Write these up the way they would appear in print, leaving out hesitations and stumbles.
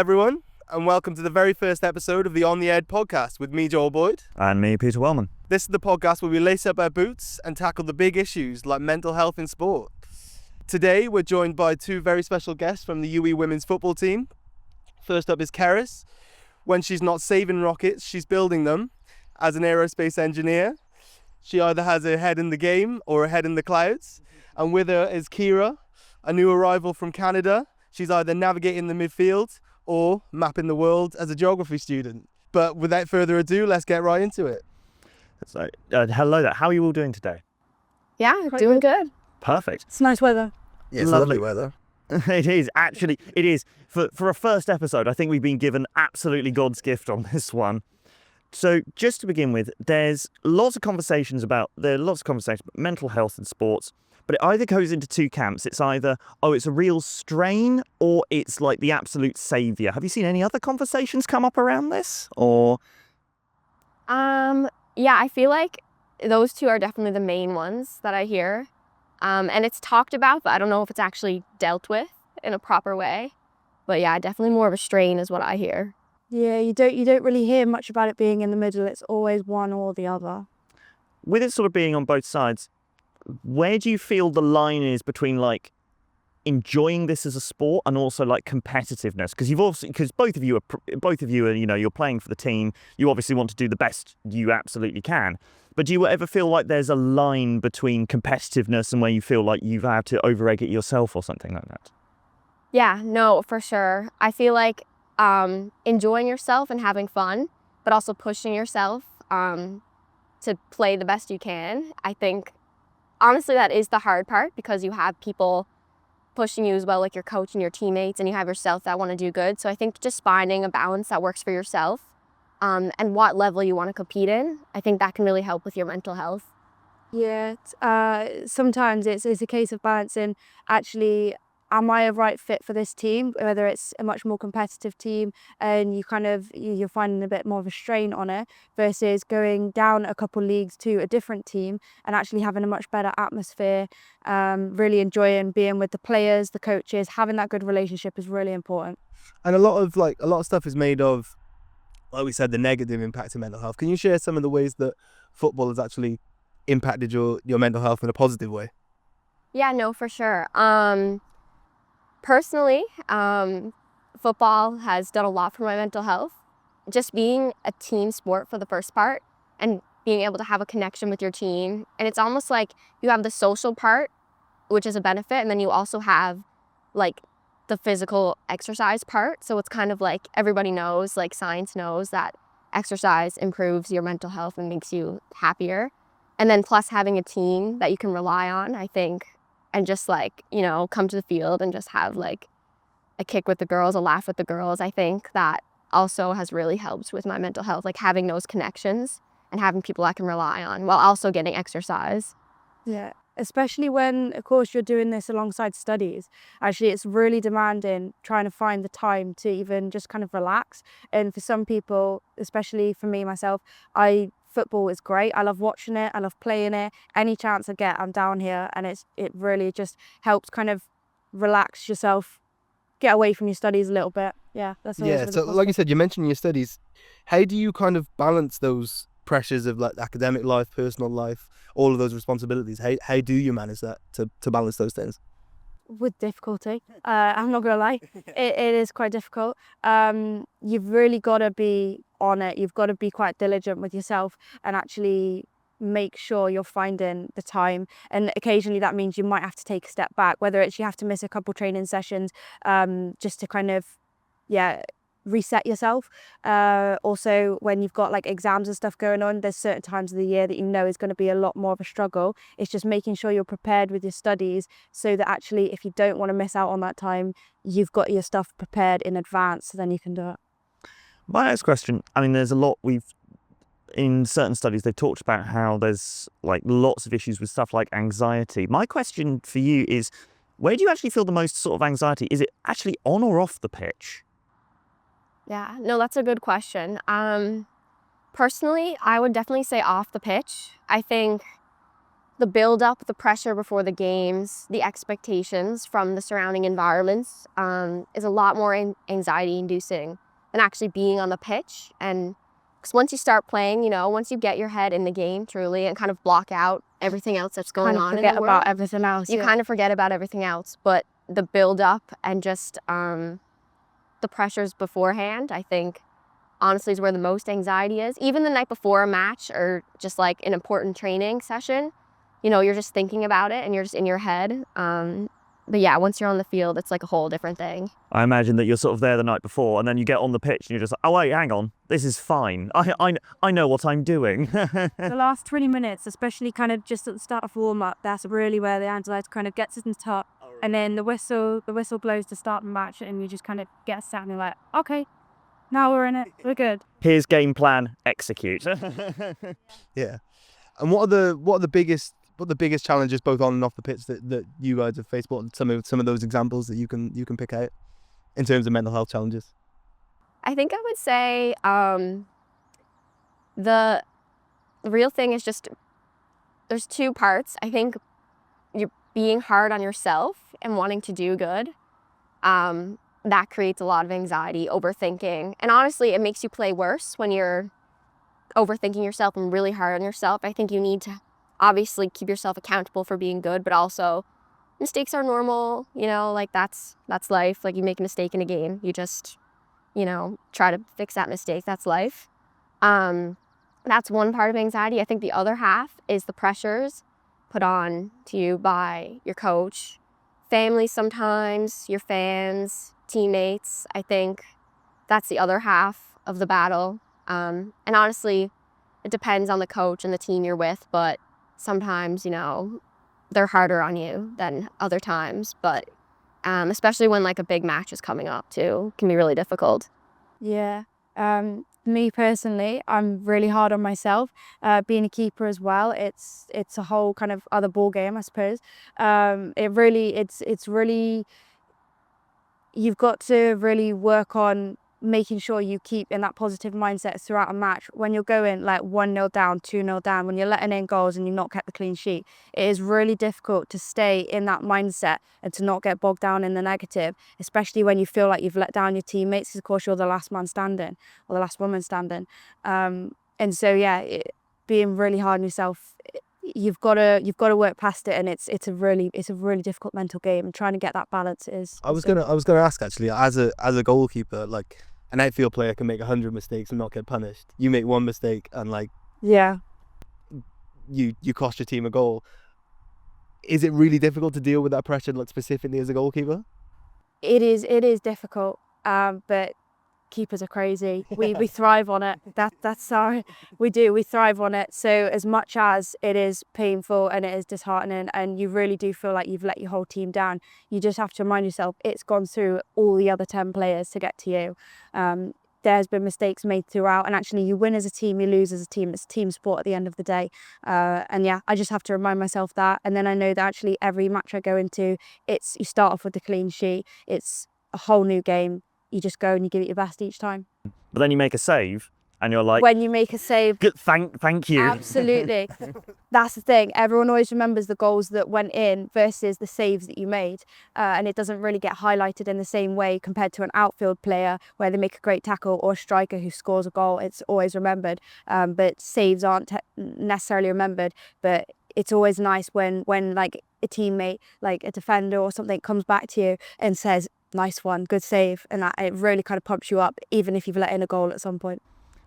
everyone, and welcome to the very first episode of the On the Ed podcast with me, Joel Boyd. And me, Peter Wellman. This is the podcast where we lace up our boots and tackle the big issues like mental health in sport. Today, we're joined by two very special guests from the UE women's football team. First up is Keris. When she's not saving rockets, she's building them. As an aerospace engineer, she either has her head in the game or her head in the clouds. And with her is Kira, a new arrival from Canada. She's either navigating the midfield or mapping the world as a geography student. But without further ado, let's get right into it. So, hello there. How are you all doing today? Yeah, doing good. Perfect. It's nice weather. Yeah, it's lovely weather. It is, actually. It is. For a first episode, I think we've been given absolutely God's gift on this one. So just to begin with, there's lots of conversations about mental health in sports. But it either goes into two camps. It's either, it's a real strain, or it's like the absolute saviour. Have you seen any other conversations come up around this? Or Yeah, I feel like those two are definitely the main ones that I hear. And it's talked about, but I don't know if it's actually dealt with in a proper way. But yeah, definitely more of a strain is what I hear. Yeah, you don't really hear much about it being in the middle. It's always one or the other. with it sort of being on both sides, where do you feel the line is between like enjoying this as a sport and also like competitiveness? Because both of you are, you're playing for the team. You obviously want to do the best you absolutely can. But do you ever feel like there's a line between competitiveness and where you feel like you've had to over-egg it yourself or something like that? Yeah, no, for sure. I feel like enjoying yourself and having fun, but also pushing yourself to play the best you can. I think, honestly, that is the hard part because you have people pushing you as well, like your coach and your teammates, and you have yourself that want to do good. So I think just finding a balance that works for yourself and what level you want to compete in, I think that can really help with your mental health. Yeah, sometimes it's a case of balancing, actually, am I a right fit for this team? Whether it's a much more competitive team and you're finding a bit more of a strain on it versus going down a couple leagues to a different team and actually having a much better atmosphere, really enjoying being with the players, the coaches, having that good relationship is really important. And a lot of stuff is made of, like we said, the negative impact of mental health. Can you share some of the ways that football has actually impacted your mental health in a positive way? Yeah, no, for sure. Personally, football has done a lot for my mental health. Just being a team sport for the first part and being able to have a connection with your team. And it's almost like you have the social part, which is a benefit, and then you also have like the physical exercise part. So it's kind of like everybody knows, like science knows that exercise improves your mental health and makes you happier. And then plus having a team that you can rely on, I think, and just like, come to the field and just have like a kick with the girls, a laugh with the girls. I think that also has really helped with my mental health, like having those connections and having people I can rely on while also getting exercise. Yeah, especially when, of course, you're doing this alongside studies. Actually, it's really demanding trying to find the time to even just kind of relax. And for some people, especially for me, myself, football is great. I love watching it. I love playing it. Any chance I get, I'm down here. And it really just helps kind of relax yourself, get away from your studies a little bit. Yeah, that's always really so positive. like you said, you mentioned your studies. How do you kind of balance those pressures of like academic life, personal life, all of those responsibilities? How do you manage that to balance those things? With difficulty. I'm not gonna lie, it is quite difficult. You've really got to be on it. You've got to be quite diligent with yourself and actually make sure you're finding the time. And occasionally that means you might have to take a step back, whether it's you have to miss a couple training sessions just to kind of reset yourself. Also, when you've got like exams and stuff going on, there's certain times of the year that is going to be a lot more of a struggle. It's just making sure you're prepared with your studies so that actually if you don't want to miss out on that time, you've got your stuff prepared in advance, so then you can do it. My next question, there's a lot in certain studies, they've talked about how there's like lots of issues with stuff like anxiety. My question for you is, where do you actually feel the most sort of anxiety? Is it actually on or off the pitch? Yeah, no, that's a good question. Personally, I would definitely say off the pitch. I think the build up, the pressure before the games, the expectations from the surrounding environments is a lot more anxiety inducing than actually being on the pitch. And because once you start playing, once you get your head in the game truly and kind of block out everything else that's going on in Forget the world, about everything else. you kind of forget about everything else. But the build up and just the pressures beforehand, I think, honestly, is where the most anxiety is. Even the night before a match or just like an important training session, you're just thinking about it and you're just in your head. But yeah, once you're on the field, it's like a whole different thing. I imagine that you're sort of there the night before, and then you get on the pitch and you're just like, oh wait, hang on, this is fine. I know what I'm doing. The last 20 minutes, especially kind of just at the start of warm-up, that's really where the anxiety kind of gets in the top. And then the whistle blows to start the match, and you just kind of get set and you're like, okay, now we're in it, we're good. Here's game plan, execute. Yeah. And what are the biggest challenges both on and off the pitch that you guys have faced? What are some of those examples that you can pick out in terms of mental health challenges? I think I would say the real thing is just there's two parts. I think you're being hard on yourself and wanting to do good. That creates a lot of anxiety, overthinking. And honestly, it makes you play worse when you're overthinking yourself and really hard on yourself. I think you need to obviously keep yourself accountable for being good, but also mistakes are normal, like that's life. Like you make a mistake in a game, you just, try to fix that mistake. That's life. That's one part of anxiety. I think the other half is the pressures put on to you by your coach, family sometimes, your fans, teammates. I think that's the other half of the battle. And honestly, it depends on the coach and the team you're with, but sometimes, they're harder on you than other times. But especially when like a big match is coming up too, it can be really difficult. Yeah. Me personally, I'm really hard on myself. Being a keeper as well, it's a whole kind of other ball game, I suppose. It's really, you've got to really work on making sure you keep in that positive mindset throughout a match. When you're going like 1-0 down, 2-0 down, when you're letting in goals and you've not kept the clean sheet, it is really difficult to stay in that mindset and to not get bogged down in the negative, especially when you feel like you've let down your teammates, because of course you're the last man standing or the last woman standing. And so yeah, being really hard on yourself, you've got to work past it, and it's a really difficult mental game, and trying to get that balance is. I was gonna ask actually, as a goalkeeper, like an outfield player can make 100 mistakes and not get punished. You make one mistake and like Yeah. you cost your team a goal. Is it really difficult to deal with that pressure, like specifically as a goalkeeper? It is difficult, but keepers are crazy. We thrive on it. That's our, we thrive on it. So as much as it is painful and it is disheartening and you really do feel like you've let your whole team down, you just have to remind yourself it's gone through all the other 10 players to get to you. There's been mistakes made throughout, and actually you win as a team, you lose as a team. It's a team sport at the end of the day. And yeah, I just have to remind myself that. And then I know that actually every match I go into, you start off with a clean sheet. It's a whole new game. You just go and you give it your best each time. But then you make a save and you're like, when you make a save, good, thank you. Absolutely. That's the thing. Everyone always remembers the goals that went in versus the saves that you made. And it doesn't really get highlighted in the same way compared to an outfield player where they make a great tackle, or a striker who scores a goal. It's always remembered. But saves aren't necessarily remembered. But it's always nice when like a teammate, like a defender or something, comes back to you and says, nice one, good save. And that, it really kind of pumps you up, even if you've let in a goal at some point.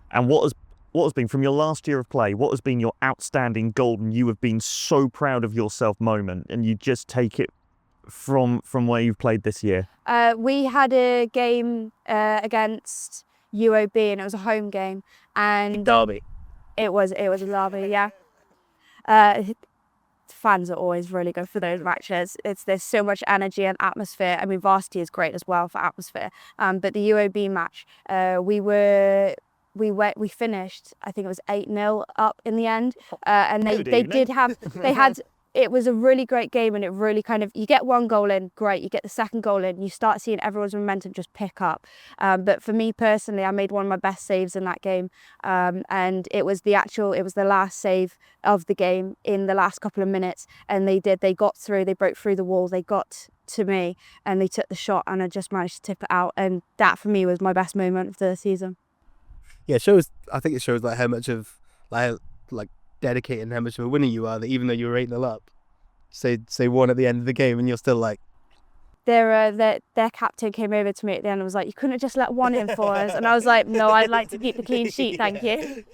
And what has been, from your last year of play, what has been your outstanding golden, you have been so proud of yourself moment, and you just take it from where you've played this year? We had a game against UOB, and it was a home game, and Derby. It was a derby, yeah. Fans are always really good for those matches. There's so much energy and atmosphere. I mean, varsity is great as well for atmosphere. But the UOB match, we finished, I think it was 8-0 up in the end, and they had it was a really great game, and it really kind of, you get one goal in, great, you get the second goal in, you start seeing everyone's momentum just pick up. But for me personally, I made one of my best saves in that game, and it was the last save of the game in the last couple of minutes, and they got through, they broke through the wall, they got to me, and they took the shot, and I just managed to tip it out, and that for me was my best moment of the season. Yeah, I think it shows like how much of like dedicated and how much of a winner you are, that even though you were 8-0 up, say one at the end of the game and you're still like, their captain came over to me at the end and was like, "You couldn't have just let one in for us." And I was like, "No, I'd like to keep the clean sheet, thank you."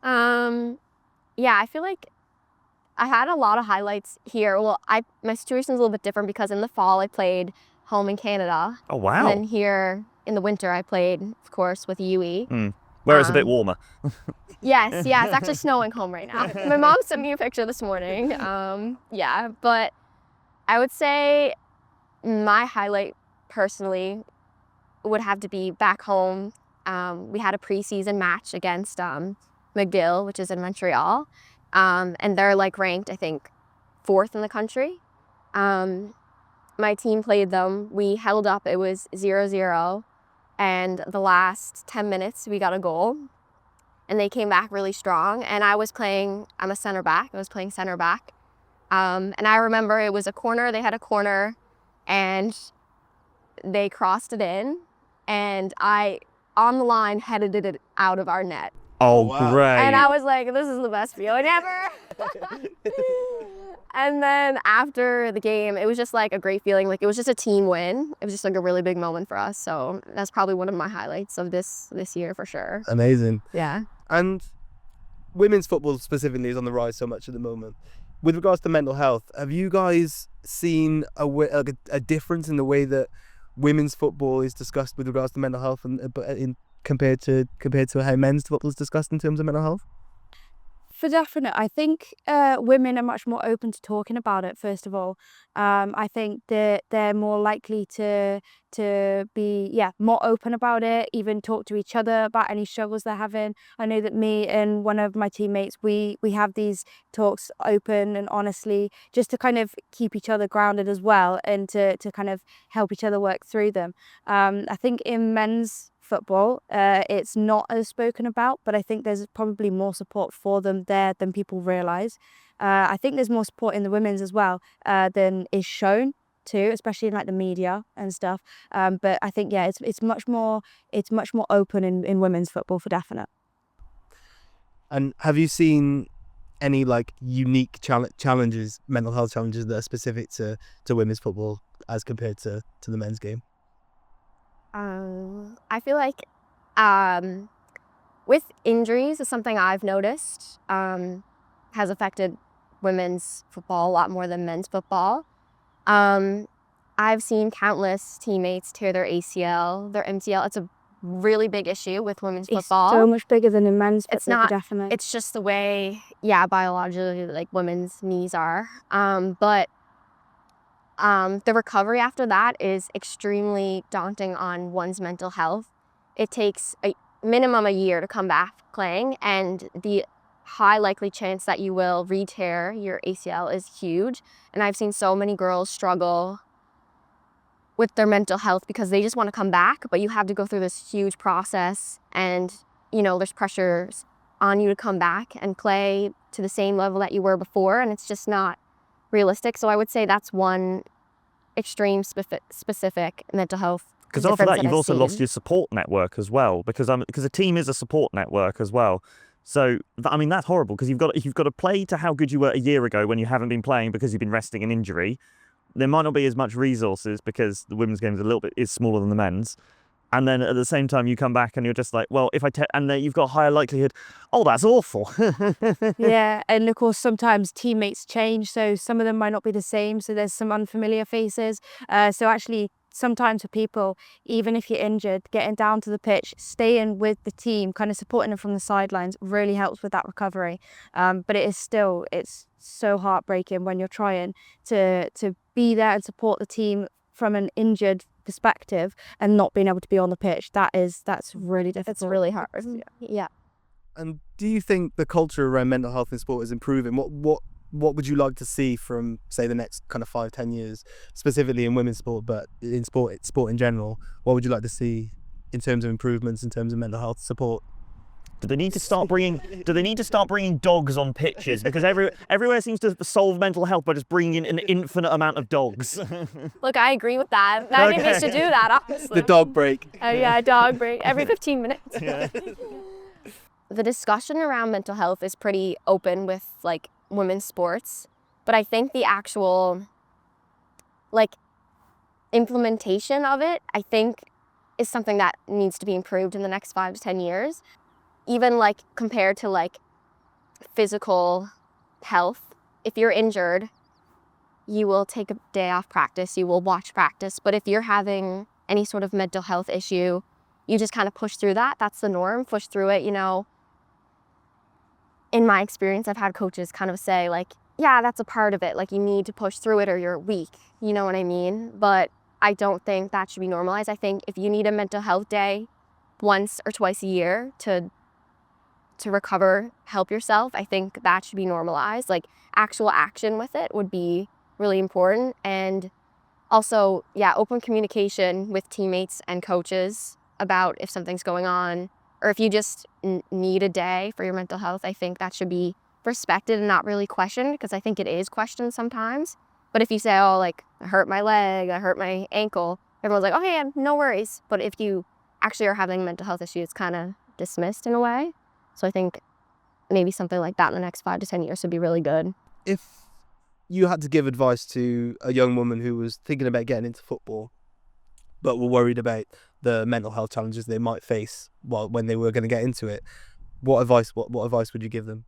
Yeah, I feel like I had a lot of highlights here. Well, my situation's a little bit different because in the fall I played home in Canada. Oh, wow. And then here in the winter I played, of course, with UE. Where it's a bit warmer. Yes, it's actually snowing home right now. My mom sent me a picture this morning. Yeah, but I would say my highlight personally would have to be back home. We had a preseason match against McGill, which is in Montreal. And they're like ranked, I think, 4th in the country. My team played them. We held up, it was 0-0. And the last 10 minutes, we got a goal. And they came back really strong. And I'm a center back. I was playing center back. And I remember it was a corner. They had a corner and they crossed it in. And I, on the line, headed it out of our net. Oh, wow. great. And I was like, this is the best feeling ever. And then after the game, it was just like a great feeling. Like, it was just a team win. It was just like a really big moment for us. So that's probably one of my highlights of this year for sure. amazing. Yeah. And women's football specifically is on the rise so much at the moment. With regards to mental health, have you guys seen a difference in the way that women's football is discussed with regards to mental health, and compared to how men's football is discussed in terms of mental health? For definite, I think women are much more open to talking about it. First of all, I think they're more likely to be more open about it. Even talk to each other about any struggles they're having. I know that me and one of my teammates, we have these talks open and honestly, just to kind of keep each other grounded as well, and to kind of help each other work through them. I think in men's football, it's not as spoken about, but I think there's probably more support for them there than people realise. I think there's more support in the women's as well than is shown too, especially in like the media and stuff. But I think it's much more open in women's football for definite. And have you seen any like unique challenges, mental health challenges that are specific to women's football as compared to the men's game? I feel like with injuries is something I've noticed has affected women's football a lot more than men's football. I've seen countless teammates tear their ACL, their MCL. It's a really big issue with women's football. It's so much bigger than in men's football, It's not, definitely. it's just the way, biologically, like women's knees are. But the recovery after that is extremely daunting on one's mental health. It takes a minimum a year to come back playing, and the high likely chance that you will re-tear your ACL is huge. And I've seen so many girls struggle with their mental health because they just want to come back, but you have to go through this huge process, and there's pressures on you to come back and play to the same level that you were before, and it's just not realistic. So I would say that's one extreme specific mental health. Because after that, you've also lost your support network as well. Because a team is a support network as well. So that's horrible, because you've got to play to how good you were a year ago when you haven't been playing because you've been resting an injury. There might not be as much resources because the women's game is smaller than the men's. And then at the same time, you come back and you're just like, well, and then you've got a higher likelihood, oh, that's awful. Yeah, and of course, sometimes teammates change, so some of them might not be the same, so there's some unfamiliar faces. So actually, sometimes for people, even if you're injured, getting down to the pitch, staying with the team, kind of supporting them from the sidelines really helps with that recovery. But it's so heartbreaking when you're trying to be there and support the team from an injured perspective and not being able to be on the pitch. That's really difficult. It's really hard. Yeah. And do you think the culture around mental health in sport is improving? What what would you like to see from, say, the next kind of 5-10 years, specifically in women's sport, but in sport in general? What would you like to see in terms of improvements, in terms of mental health support? Do they need to start bringing dogs on pitches? Because everywhere seems to solve mental health by just bringing in an infinite amount of dogs. Look, I agree with that. I think we should do that, honestly. The dog break. Yeah, dog break every 15 minutes. Yeah. The discussion around mental health is pretty open with like women's sports, but I think the actual like implementation of it, I think, is something that needs to be improved in the next 5 to 10 years. Even like compared to like physical health, if you're injured, you will take a day off practice, you will watch practice. But if you're having any sort of mental health issue, you just kind of push through that. That's the norm, push through it, you know. In my experience, I've had coaches kind of say like, yeah, that's a part of it. Like you need to push through it or you're weak, you know what I mean? But I don't think that should be normalized. I think if you need a mental health day once or twice a year to recover, help yourself, I think that should be normalized. Like actual action with it would be really important. And also, yeah, open communication with teammates and coaches about if something's going on, or if you just need a day for your mental health. I think that should be respected and not really questioned, because I think it is questioned sometimes. But if you say, oh, like, I hurt my leg, I hurt my ankle, everyone's like, okay, yeah, no worries. But if you actually are having a mental health issue, it's kind of dismissed in a way. So I think maybe something like that in the next 5 to 10 years would be really good. If you had to give advice to a young woman who was thinking about getting into football, but were worried about the mental health challenges they might face when they were going to get into it, what advice would you give them?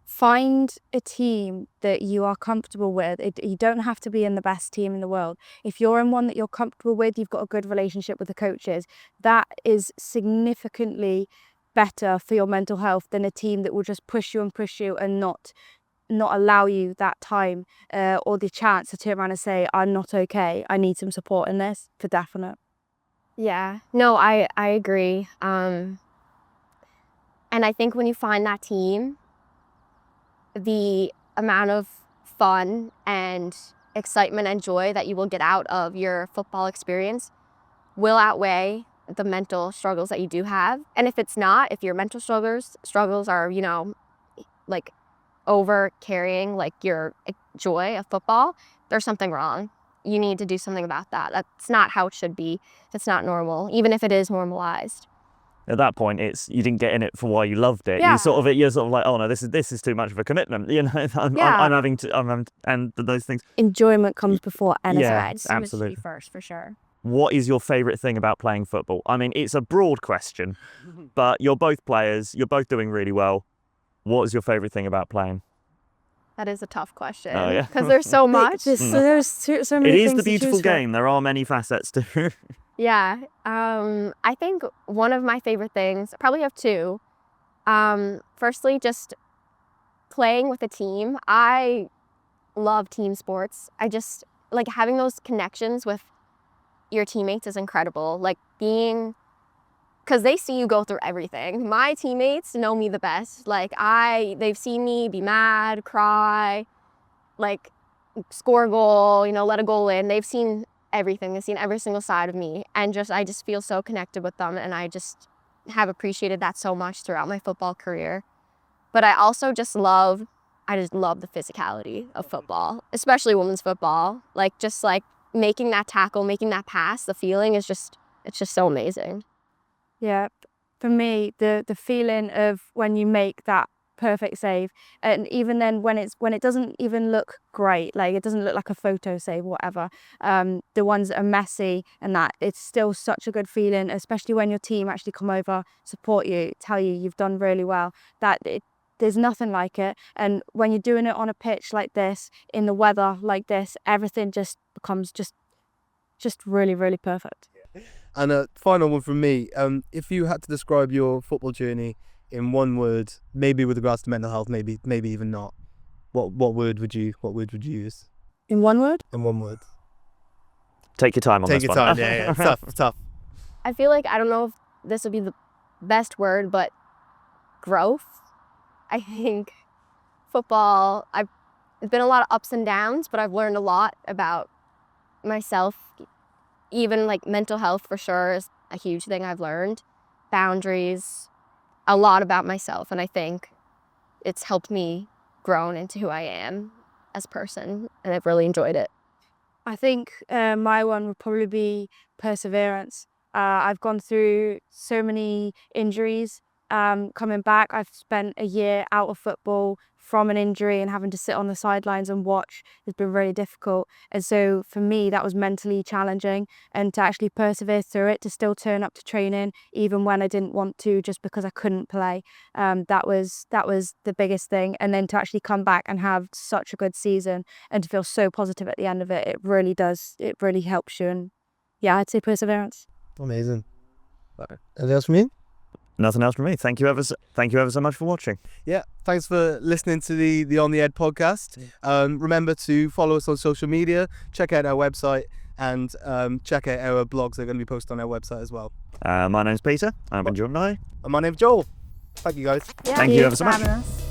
Find a team that you are comfortable with. You don't have to be in the best team in the world. If you're in one that you're comfortable with, you've got a good relationship with the coaches, that is significantly better for your mental health than a team that will just push you and not allow you that time or the chance to turn around and say, I'm not okay, I need some support in this, for definite. Yeah, no, I agree. And I think when you find that team, the amount of fun and excitement and joy that you will get out of your football experience will outweigh the mental struggles that you do have. And if it's not, if your mental struggles are, you know, like over carrying like your joy of football, there's something wrong. You need to do something about that. That's not how it should be. That's not normal, even if it is normalized. At that point, it's you didn't get in it for why you loved it. Yeah. You're sort of like, oh no, this is too much of a commitment. You know, and those things. Enjoyment comes before anything. Yeah, It's absolutely. first, for sure. What is your favourite thing about playing football? I mean, it's a broad question, but you're both players. You're both doing really well. What is your favourite thing about playing? That is a tough question. Oh, yeah. Because there's so much. There's so many It is things the to choose beautiful from. game. There are many facets to it. Yeah. I think one of my favorite things, I probably have two. Firstly, just playing with a team. I love team sports. I just like having those connections with your teammates is incredible. Like because they see you go through everything. My teammates know me the best. Like they've seen me be mad, cry, like score a goal, you know, let a goal in. They've seen everything. They've seen every single side of me, and I just feel so connected with them, and I just have appreciated that so much throughout my football career. But I also just love the physicality of football, especially women's football. Like just like making that tackle, making that pass, the feeling is it's just so amazing. Yeah, for me, the feeling of when you make that perfect save, and even then when it doesn't even look great, like it doesn't look like a photo save, whatever, the ones that are messy and that, it's still such a good feeling, especially when your team actually come over, support you, tell you you've done really well. There's nothing like it. And when you're doing it on a pitch like this, in the weather like this, everything just becomes just really, really perfect. And a final one from me. If you had to describe your football journey in one word, maybe with regards to mental health, maybe even not, what word would you use? In one word? In one word. Take your time on Take this your one. time. Yeah. Tough. I feel like, I don't know if this would be the best word, but growth. I think football, it's been a lot of ups and downs, but I've learned a lot about myself. Even like mental health for sure is a huge thing I've learned. Boundaries, a lot about myself, and I think it's helped me grow into who I am as a person, and I've really enjoyed it. I think my one would probably be perseverance. I've gone through so many injuries. Coming back, I've spent a year out of football from an injury, and having to sit on the sidelines and watch has been really difficult. And so for me, that was mentally challenging, and to actually persevere through it, to still turn up to training even when I didn't want to, just because I couldn't play. That was the biggest thing. And then to actually come back and have such a good season and to feel so positive at the end of it, it really does. It really helps you. And yeah, I'd say perseverance. Amazing. Anything else from you? Nothing else from me. Thank you ever so much for watching. Yeah, thanks for listening to the On the Ed podcast. Remember to follow us on social media, check out our website, and check out our blogs. They're going to be posted on our website as well. My name's Peter. I've been joined by. And my name's Joel. Thank you, guys. Yeah, Thank you ever so for much. having us.